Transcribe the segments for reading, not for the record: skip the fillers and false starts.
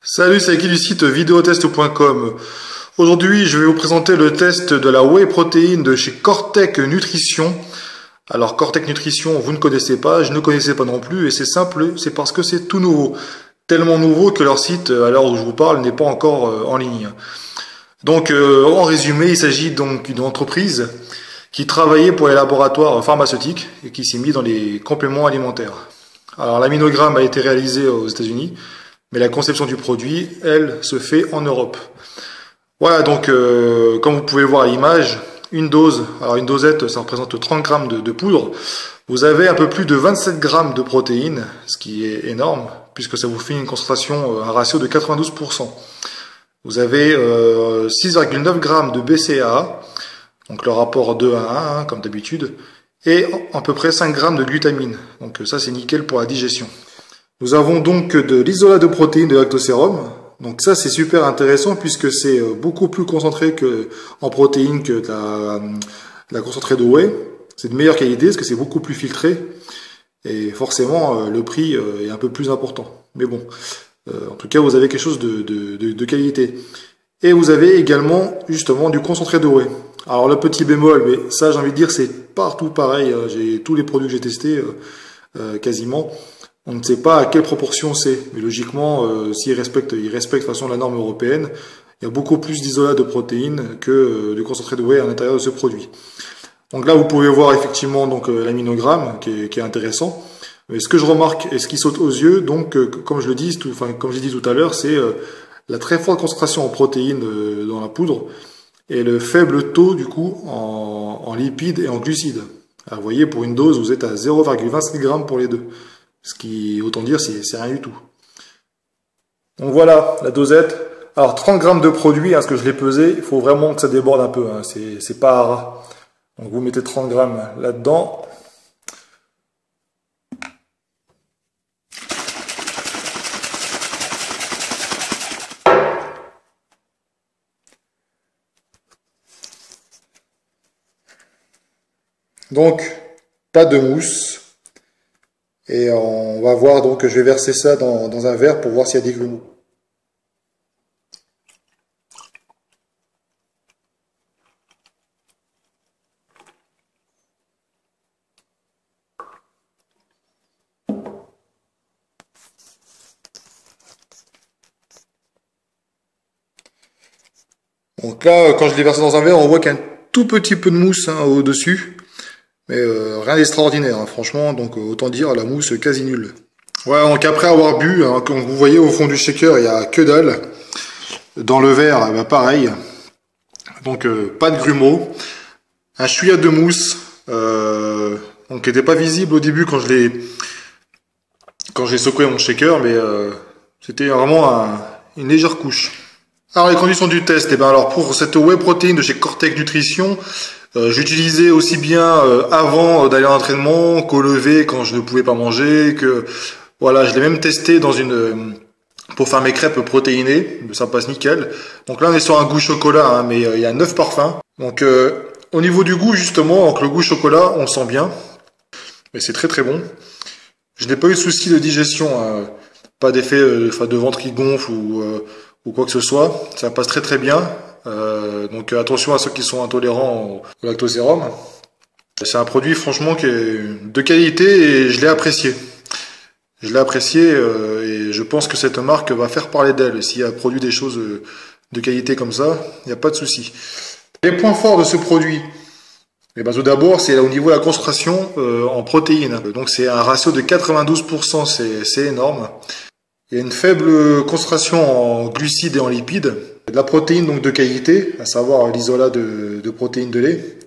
Salut, c'est Aki du site videotest.com. Aujourd'hui, je vais vous présenter le test de la whey protéine de chez Cortec Nutrition. Alors, Cortec Nutrition, vous ne connaissez pas, je ne connaissais pas non plus, et c'est simple, c'est parce que c'est tout nouveau. Tellement nouveau que leur site, à l'heure où je vous parle, n'est pas encore en ligne. Donc, en résumé, il s'agit donc d'une entreprise qui travaillait pour les laboratoires pharmaceutiques et qui s'est mis dans les compléments alimentaires. Alors, l'aminogramme a été réalisé aux États-Unis, mais la conception du produit, elle, se fait en Europe. Voilà, donc, comme vous pouvez voir à l'image, une dose, alors une dosette, ça représente 30 grammes de poudre. Vous avez un peu plus de 27 grammes de protéines, ce qui est énorme, puisque ça vous fait une concentration, un ratio de 92%. Vous avez 6,9 grammes de BCAA, donc le rapport 2 à 1, comme d'habitude, et à peu près 5 grammes de glutamine. Donc ça, c'est nickel pour la digestion. Nous avons donc de l'isolat de protéines de lactosérum. Donc ça, c'est super intéressant puisque c'est beaucoup plus concentré en protéines que de la concentrée de whey. C'est de meilleure qualité parce que c'est beaucoup plus filtré. Et forcément, le prix est un peu plus important. Mais bon, en tout cas, vous avez quelque chose de qualité. Et vous avez également, justement, du concentré de whey. Alors, le petit bémol, mais ça, j'ai envie de dire, c'est partout pareil. Tous les produits que j'ai testés, quasiment. On ne sait pas à quelle proportion c'est, mais logiquement, s'ils respectent de toute façon la norme européenne, il y a beaucoup plus d'isolat de protéines que de concentré de whey à l'intérieur de ce produit. Donc là, vous pouvez voir effectivement donc l'aminogramme qui est intéressant. Mais ce que je remarque et ce qui saute aux yeux, donc comme je le dis, comme j'ai dit tout à l'heure, c'est la très forte concentration en protéines dans la poudre et le faible taux du coup en lipides et en glucides. Alors, vous voyez, pour une dose, vous êtes à 0,27 grammes pour les deux. Ce qui, autant dire, c'est rien du tout. Donc voilà, la dosette. Alors 30 grammes de produit, ce que je l'ai pesé, il faut vraiment que ça déborde un peu. C'est pas ras. Donc vous mettez 30 grammes là-dedans. Donc, pas de mousse. Et on va voir, donc je vais verser ça dans un verre pour voir s'il y a des grumeaux. Donc là, quand je l'ai versé dans un verre, on voit qu'il y a un tout petit peu de mousse au-dessus. Mais rien d'extraordinaire, franchement, donc autant dire la mousse quasi nulle. Ouais, donc après avoir bu, comme vous voyez au fond du shaker, il n'y a que dalle. Dans le verre, pareil. Donc pas de grumeaux. Un chouïa de mousse, donc qui n'était pas visible au début quand j'ai secoué mon shaker, mais c'était vraiment une légère couche. Alors les conditions du test, alors pour cette whey protéine de chez Cortec Nutrition, j'utilisais aussi bien avant d'aller à l'entraînement qu'au lever quand je ne pouvais pas manger, que voilà, je l'ai même testé pour faire mes crêpes protéinées, ça passe nickel. Donc là on est sur un goût chocolat, mais il y a 9 parfums. Donc au niveau du goût justement, donc le goût chocolat, on sent bien, mais c'est très très bon. Je n'ai pas eu de souci de digestion, pas d'effet de ventre qui gonfle ou quoi que ce soit, ça passe très très bien. Donc attention à ceux qui sont intolérants au lactosérum. C'est un produit franchement qui est de qualité et je l'ai apprécié. Je l'ai apprécié et je pense que cette marque va faire parler d'elle. S'il a produit des choses de qualité comme ça, il n'y a pas de souci. Les points forts de ce produit, tout d'abord c'est au niveau de la concentration en protéines. Donc c'est un ratio de 92%, c'est énorme. Il y a une faible concentration en glucides et en lipides. De la protéine donc de qualité, à savoir l'isolat de protéines de lait.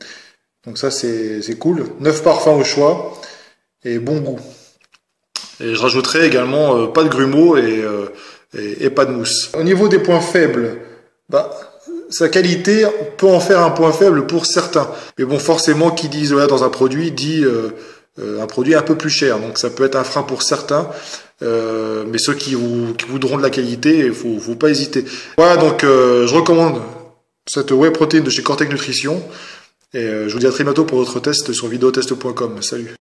Donc ça c'est cool. 9 parfums au choix et bon goût. Et je rajouterai également pas de grumeaux et pas de mousse. Au niveau des points faibles, sa qualité peut en faire un point faible pour certains. Mais bon, forcément, qui dit isolat dans un produit dit un produit un peu plus cher. Donc ça peut être un frein pour certains. Mais ceux qui voudront de la qualité, il faut pas hésiter. Voilà, donc je recommande cette whey protéine de chez Cortec Nutrition. Et je vous dis à très bientôt pour d'autres tests sur videotest.com. Salut.